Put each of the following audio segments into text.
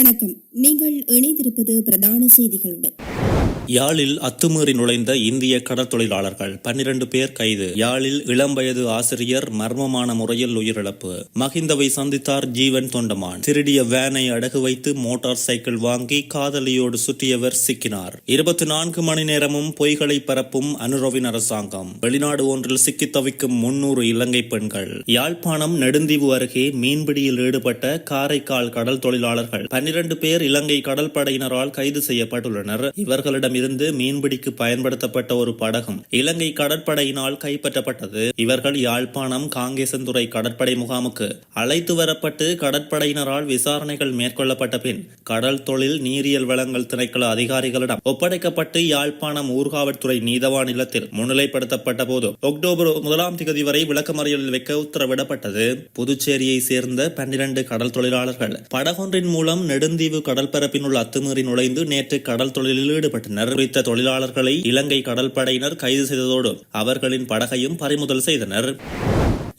வணக்கம். நீங்கள் இணைந்திருப்பது பிரதான செய்திகளுடன். யாழில் அத்துமீறி நுழைந்த இந்திய கடற்தொழிலாளர்கள் 12 பேர் கைது. யாழில் இளம் வயது ஆசிரியர் மர்மமான முறையில் உயிரிழப்பு. மஹிந்தவை சந்தித்தார் ஜீவன் தொண்டமான். திருடிய வேனை அடகு வைத்து மோட்டார் சைக்கிள் வாங்கி காதலியோடு சுற்றியவர் சிக்கினார். 24 மணி நேரமும் பொய்களை பரப்பும் அனுரவின் அரசாங்கம். வெளிநாடு ஒன்றில் சிக்கித் தவிக்கும் 300 இலங்கை பெண்கள். யாழ்ப்பாணம் நெடுந்தீவு அருகே மீன்பிடியில் ஈடுபட்ட காரைக்கால் கடல் தொழிலாளர்கள் 12 பேர் இலங்கை கடற்படையினரால் கைது செய்யப்பட்டுள்ளனர். இவர்களிடம் இருந்து மீன்பிடிக்கு பயன்படுத்தப்பட்ட ஒரு படகும் இலங்கை கடற்படையினால் கைப்பற்றப்பட்டது. இவர்கள் யாழ்ப்பாணம் காங்கேசன்துறை கடற்படை முகாமுக்கு அழைத்து வரப்பட்டு கடற்படையினரால் விசாரணைகள் மேற்கொள்ளப்பட்ட பின் கடல் தொழில் நீரியல் வளங்கள் திணைக்கள அதிகாரிகளிடம் ஒப்படைக்கப்பட்டு யாழ்ப்பாணம் ஊர்காவற்துறை நீதவான் இல்லத்தில் முன்னிலைப்படுத்தப்பட்ட போது அக்டோபர் 1 வரை விளக்கமறியலில் வைக்க உத்தரவிடப்பட்டது. புதுச்சேரியை சேர்ந்த 12 கடல் தொழிலாளர்கள் படகொன்றின் மூலம் நெடுந்தீவு கடற்பரப்பில் உள்ள அத்துமீறி நுழைந்து நேற்று கடல் தொழிலில் ஈடுபட்டனர். குறித்த தொழிலாளர்களை இலங்கை கடற்படையினர் கைது செய்ததோடு அவர்களின் படகையும் பறிமுதல் செய்தனர்.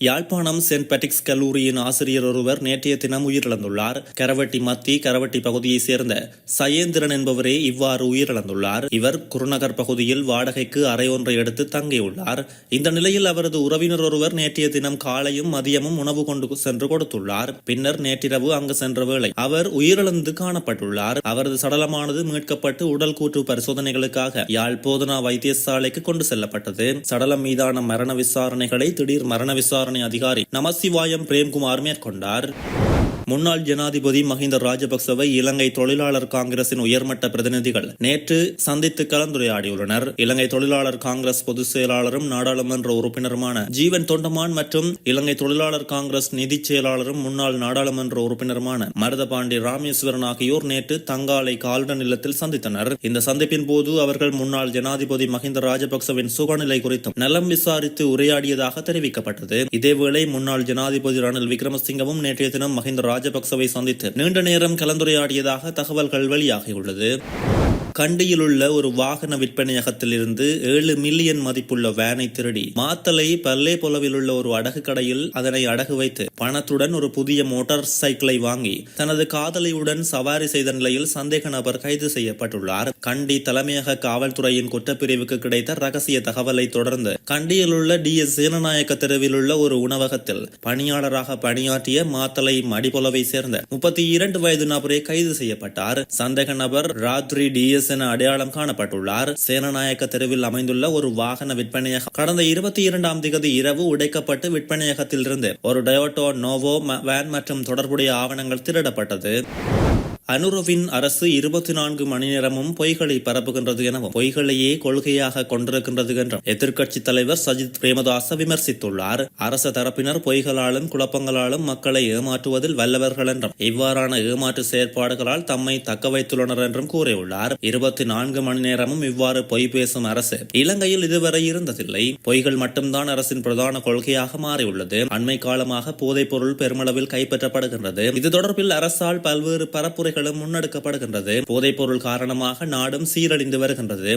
யாழ்ப்பாணம் சென்ட் பேட்ரிக்ஸ் கல்லூரியின் ஆசிரியர் ஒருவர் நேற்றைய தினம் உயிரிழந்துள்ளார். கரவட்டி மத்தி கரவட்டி பகுதியைச் சேர்ந்த சயேந்திரன் என்பவரே இவ்வாறு உயிரிழந்துள்ளார். இவர் குருநகர் பகுதியில் வாடகைக்கு அறை ஒன்றை எடுத்து தங்கியுள்ளார். இந்த நிலையில் அவரது உறவினர் ஒருவர் நேற்றைய தினம் காலையும் மதியமும் உணவு கொண்டு சென்று கொடுத்துள்ளார். பின்னர் நேற்றிரவு அங்கு சென்ற வேளை அவர் உயிரிழந்து காணப்பட்டுள்ளார். அவரது சடலமானது மீட்கப்பட்டு உடல் கூற்று பரிசோதனைகளுக்காக யாழ் போதனா வைத்தியசாலைக்கு கொண்டு செல்லப்பட்டது. சடலம் மீதான மரண விசாரணைகளை திடீர் மரண விசாரணை அதிகாரி நமசிவாயம் பிரேம்குமார் மேற்கொண்டார். முன்னாள் ஜனாதிபதி மஹிந்த ராஜபக்சவை இலங்கை தொழிலாளர் காங்கிரசின் உயர்மட்ட பிரதிநிதிகள் நேற்று சந்தித்து கலந்துரையாடியுள்ளனர். இலங்கை தொழிலாளர் காங்கிரஸ் பொதுச் செயலாளரும் நாடாளுமன்ற உறுப்பினருமான ஜீவன் தொண்டமான் மற்றும் இலங்கை தொழிலாளர் காங்கிரஸ் நிதி செயலாளரும் முன்னாள் நாடாளுமன்ற உறுப்பினருமான மருதபாண்டி ராமேஸ்வரன் ஆகியோர் நேற்று தங்காலை கால்டன் இல்லத்தில் சந்தித்தனர். இந்த சந்திப்பின் போது அவர்கள் முன்னாள் ஜனாதிபதி மஹிந்த ராஜபக்சவின் சுகநிலை குறித்தும் நலம் விசாரித்து உரையாடியதாக தெரிவிக்கப்பட்டது. இதேவேளை முன்னாள் ஜனாதிபதி ரணில் விக்ரமசிங்கவும் நேற்றைய தினம் மஹிந்த ராஜபக்சவை சந்தித்து நீண்ட நேரம் கலந்துரையாடியதாக தகவல்கள் வெளியாகியுள்ளது. கண்டியில் உள்ள ஒரு வாகன விற்பனையகத்தில் இருந்து 7 மில்லியன் மதிப்புள்ள வேனை திருடி மாத்தலை பல்லே பொலவில் உள்ள ஒரு அடகு கடையில் அதனை அடகு வைத்து பணத்துடன் ஒரு புதிய மோட்டார் சைக்கிளை வாங்கி தனது காதலியுடன் சவாரி செய்த நிலையில் சந்தேக நபர் கைது செய்யப்பட்டுள்ளார். கண்டி தலைமையக காவல்துறையின் குற்றப்பிரிவுக்கு கிடைத்த ரகசிய தகவலை தொடர்ந்து கண்டியில் உள்ள DS சேனநாயக்க தெருவில் உள்ள ஒரு உணவகத்தில் பணியாளராக பணியாற்றிய மாத்தலை மடிபொலவை சேர்ந்த 32 வயது நபரே கைது செய்யப்பட்டார். சந்தேக நபர் ராத்ரி DS என அடையாளம் காணப்பட்டுள்ளார். சேனநாயக்க தெருவில் அமைந்துள்ள ஒரு வாகன விற்பனையகம் கடந்த 22 இரவு உடைக்கப்பட்டு விற்பனையகத்தில் இருந்து ஒரு டொயோட்டா நோவோ வேன் மற்றும் தொடர்புடைய ஆவணங்கள் திருடப்பட்டது. அனுரவின் அரசு 24 மணி நேரமும் பொய்களை பரப்புகின்றது எனவும் பொய்களையே கொள்கையாக கொண்டிருக்கின்றது என்றும் எதிர்க்கட்சி தலைவர் சஜித் பிரேமதாச விமர்சித்துள்ளார். அரச தரப்பினர் பொய்களாலும் குழப்பங்களாலும் மக்களை ஏமாற்றுவதில் வல்லவர்கள் என்றும் இவ்வாறான ஏமாற்று செயற்பாடுகளால் தம்மை தக்க வைத்துள்ளனர் என்றும் கூறியுள்ளார். 24 மணி நேரமும் இவ்வாறு பொய் பேசும் அரசு இலங்கையில் இதுவரை இருந்ததில்லை. பொய்கள் மட்டும்தான் அரசின் பிரதான கொள்கையாக மாறியுள்ளது. அண்மை காலமாக போதைப் பொருள் பெருமளவில் கைப்பற்றப்படுகின்றது. இது தொடர்பில் அரசால் பல்வேறு பரப்புரைகள் முன்னெடுக்கப்படுகின்றது. போதைப் பொருள் காரணமாக நாடும் சீரழிந்து வருகின்றது.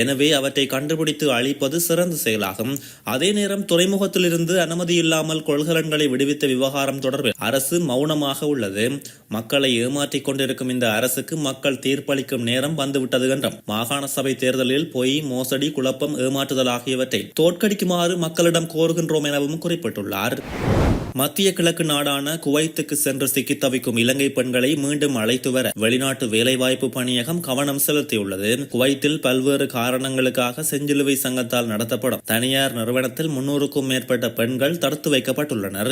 எனவே அவற்றை கண்டுபிடித்து அழிப்பது சிறந்த செயலாகும். அதே நேரம் துறைமுகத்தில் இருந்து அனுமதி இல்லாமல் கொள்கலன்களை விடுவித்த விவகாரம் தொடர்பில் அரசு மௌனமாக உள்ளது. மக்களை ஏமாற்றிக் கொண்டிருக்கும் இந்த அரசுக்கு மக்கள் தீர்ப்பளிக்கும் நேரம் வந்துவிட்டது என்றும் மாகாண சபை தேர்தலில் பொய் மோசடி குழப்பம் ஏமாற்றுதல் ஆகியவற்றை தோற்கடிக்குமாறு மக்களிடம் கோருகின்றோம் எனவும் குறிப்பிட்டுள்ளார். மத்திய கிழக்கு நாடான குவைத்துக்கு சென்று சிக்கித் தவிக்கும் இலங்கை பெண்களை மீண்டும் அழைத்து வர வெளிநாட்டு வேலைவாய்ப்பு பணியகம் கவனம் செலுத்தியுள்ளது. குவைத்தில் பல்வேறு காரணங்களுக்காக செஞ்சிலுவை சங்கத்தால் நடத்தப்படும் தனியார் நிறுவனத்தில் 300க்கும் மேற்பட்ட பெண்கள் தடுத்து வைக்கப்பட்டுள்ளனர்.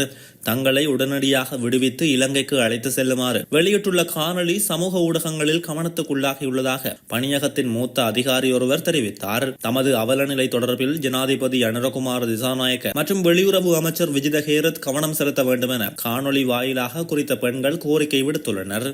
தங்களை உடனடியாக விடுவித்து இலங்கைக்கு அழைத்து செல்லுமாறு வெளியிட்டுள்ள காணொலி சமூக ஊடகங்களில் கவனத்துக்குள்ளாகியுள்ளதாக பணியகத்தின் மூத்த அதிகாரி ஒருவர் தெரிவித்தார். தமது அவலநிலை தொடர்பில் ஜனாதிபதி அனுரகுமார் திசாநாயக்க மற்றும் வெளியுறவு அமைச்சர் விஜித ஹேரத் கவனம் செலுத்த வேண்டும் என காணொலி வாயிலாக குறித்த பெண்கள் கோரிக்கை விடுத்துள்ளனர்.